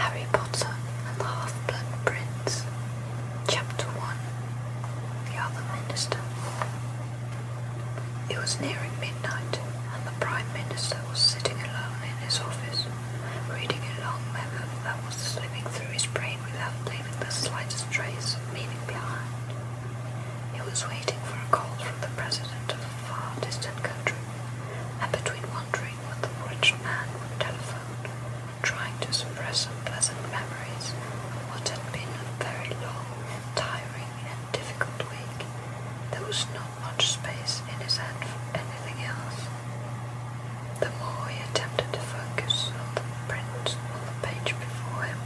Harry Potter and the Half-Blood Prince. Chapter 1. The Other Minister. It was nearing midnight, and the Prime Minister was sitting alone in his office, reading a long memo that was slipping through his brain without leaving the slightest trace of meaning behind. He was waiting for a call from the President of a far distant country, and between wondering what the rich man would telephone, trying to suppress unpleasant memories of what had been a very long, tiring, and difficult week, there was not much space in his head for anything else. The more he attempted to focus on the print on the page before him,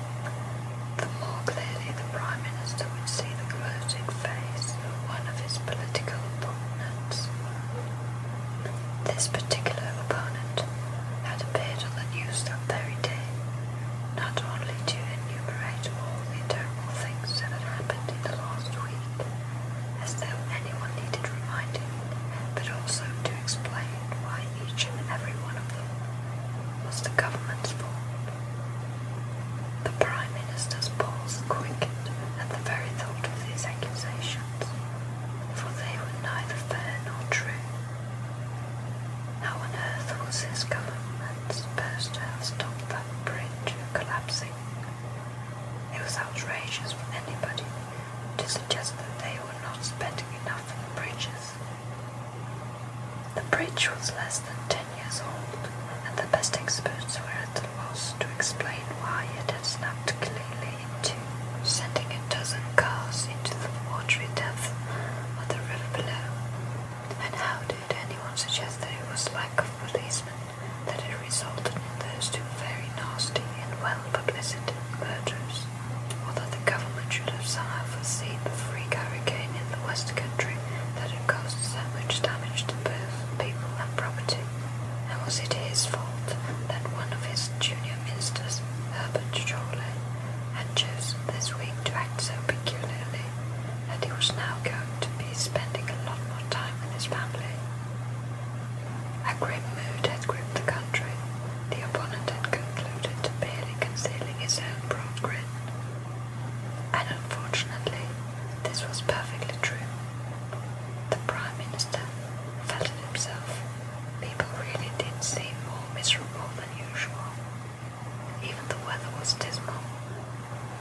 the more clearly the Prime Minister would see the gloating face of one of his political opponents. This particular opponent had appeared on the news that very day, not only to enumerate all the terrible things that had happened in the last week, as though anyone needed reminding, but also to explain why each and every one of them was the government's fault. The Prime Minister's pulse quickened at the very thought of these accusations, for they were neither fair nor true. How on earth was his government supposed to have stopped that bridge collapsing? It was outrageous for anybody to suggest that they were not spending enough on bridges. The bridge was less than 10 years old, and the best experts were at a loss to explain why it had snapped cleanly in two, sending a dozen cars into the watery depth of the river below. And how did anyone suggest that it was lack of policemen that had resulted in those two very nasty and well-publicized murders, or that the government should have somehow foreseen the freak hurricane in the West Country that had caused so much damage to both people and property? And was it his fault that one of his junior ministers, Herbert Chorley, had chosen this week to act so peculiarly that he was now going to be spending a lot more time with his family? A grim mood had gripped the country. The opponent had concluded, barely concealing his own broad grin. And unfortunately, this was perfectly true. The Prime Minister felt it himself. People really did seem more miserable than usual. Even the weather was dismal.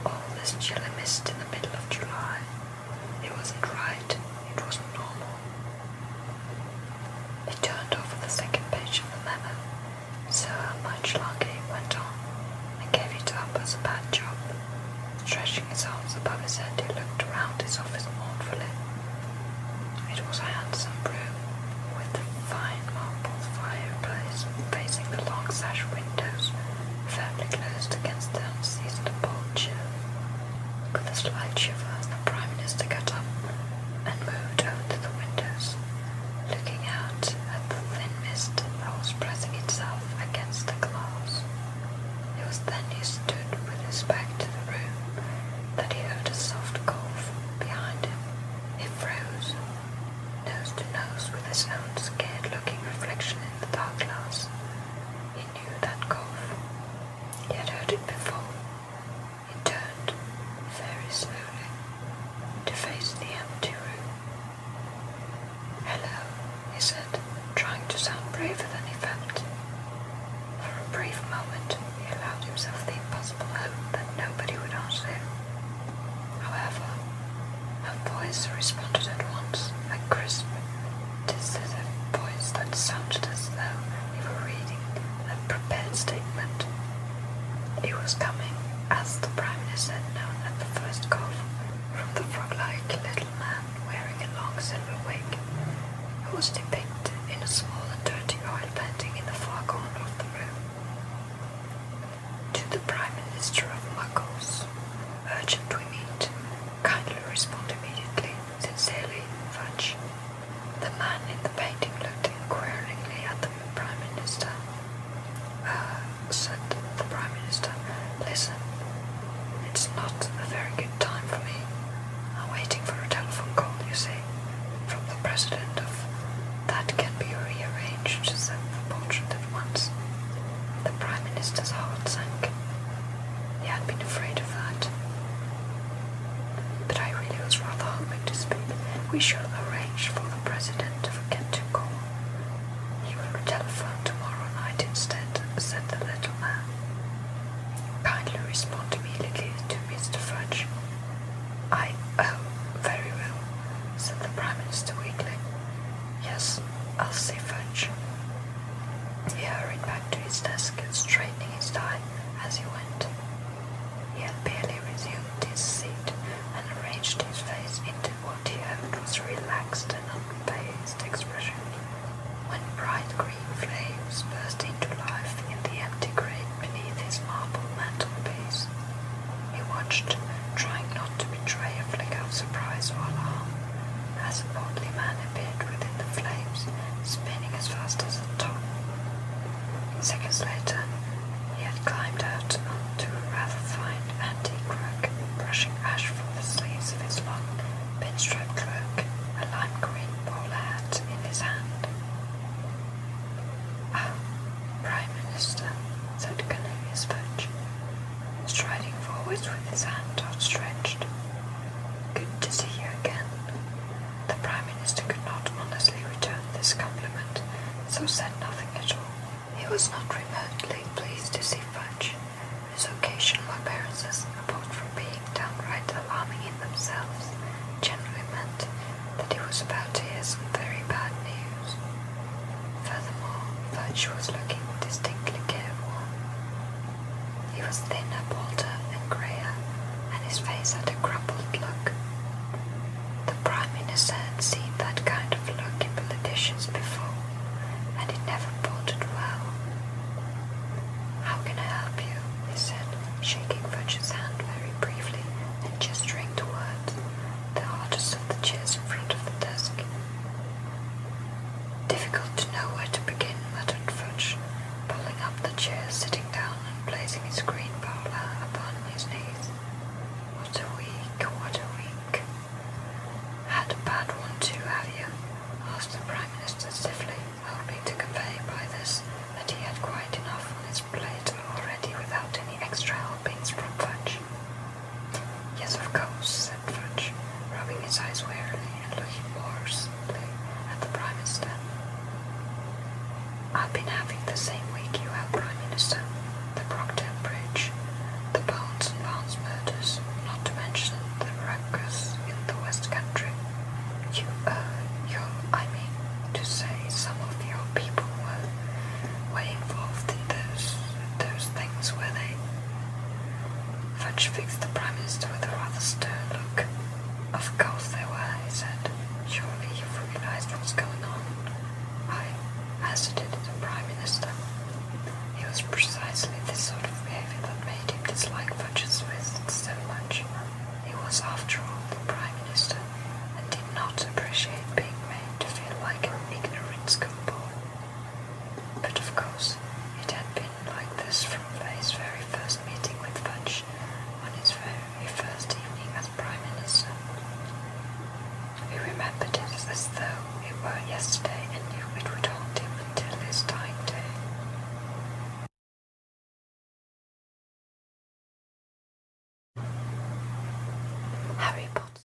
All this chilly mist in the middle of July. It wasn't right. It wasn't normal. He turned over the second page of the memo, so how much longer he went on, and gave it up as a bad job. Stretching his arms above his head, he looked around his office mournfully. It was a handsome room, with a fine marble fireplace facing the long sash windows, firmly closed against the unseasonable chill. With a slight shiver, the Prime Minister got up and moved over to the windows, looking out at the thin mist that was pressing itself against the glass. It was then he stood with his back to the room that he heard a soft cough behind him. He froze, nose to nose with his own scared-looking reflection in the dark glass. He knew that cough. He had heard it before. He turned, very slowly, to face the empty room. "Hello," he said, trying to sound braver than he felt. For a brief moment, he allowed himself the impossible hope that nobody would answer him. However, a voice responded at once, a crisp, decisive voice that sounded as though he were reading a prepared statement. It was coming, as the Prime Minister had known at the first cough, from the frog-like little man wearing a long silver wig, who was depicted in a small and dirty oil painting in the far corner of the room. "To the Prime Minister of Muggles. Urgent we meet. Kindly respond immediately. Sincerely, Fudge." The man in the painting looked inquiringly at the Prime Minister. Said the Prime Minister, "Listen, it's not a very good time for me. I'm waiting for a telephone call, you see, from the President of that can be rearranged," said the portrait at once. The Prime Minister's heart sank. He had been We shall arrange for the President to forget to call. He will telephone tomorrow night instead, said the little man. Kindly respond immediately to Mr. Fudge. Oh, very well, said the Prime Minister weakly. Yes, I'll see Fudge. He hurried back to his desk, straightening his tie as he went. He had barely resumed his seat and arranged his face into what he hoped was a relaxed and unfazed expression, when bright green flames burst into life in the empty grate beneath his marble mantelpiece. He watched, trying not to betray a flicker of surprise or alarm, as a portly man appeared within the flames, spinning as fast as a top. Seconds later, he had climbed out onto a rather fine antique rug, brushing ash from the sleeves of his long pinstripe cloak, a lime green bowler hat in his hand. "Ah, Prime Minister," said Cornelius Fudge, striding forwards with his hand outstretched. "Good to see you again." The Prime Minister could not honestly return this compliment, so said nothing at all. He was not remotely pleased to see Fudge, whose occasional appearances, apart from being downright alarming in themselves, generally meant that he was about to hear some very bad news. Furthermore, Fudge was looking distinctly careworn. He was thinner, bolder, and greyer, and his face had a crumpled look. The Prime Minister had seen that kind of look in politicians before, and it never boded well. "How can I help you?" he said, shaking Fudge's hand very briefly and gesturing towards the hardest of the chairs in front of the desk. "Difficult to know where to begin," muttered Fudge, pulling up the chair, sitting down and placing his green bowler upon his knees. "What a week, what a week." "Had a bad one too, have you?" asked the Prime Minister stiffly, hoping to convey by this that he had quite enough on his plate already without any extra helpings from Fudge. "Yes, of course," said Fudge, rubbing his eyes wearily and looking morosely at the Prime Minister. "I've been having the same week you have, Prime Minister. The Brockdale Bridge, the Bones and Barnes murders, not to mention the ruckus in the West Country. I mean to say some of your people were involved in those things, were they?" Fudge fixed the Prime Minister with a rather stern look. "Of course they were," he said. "Surely you've realized what's going on." "I," hazarded the Prime Minister. It was precisely this sort of behavior that made him dislike Fudge's visit so much. He was, after all, the Prime Minister, and did not appreciate being made to feel like an ignorant schoolboy. But of course, it had been like this from his very first meeting with Fudge, on his very first evening as Prime Minister. He remembered it as though it were yesterday and knew it would haunt him until his time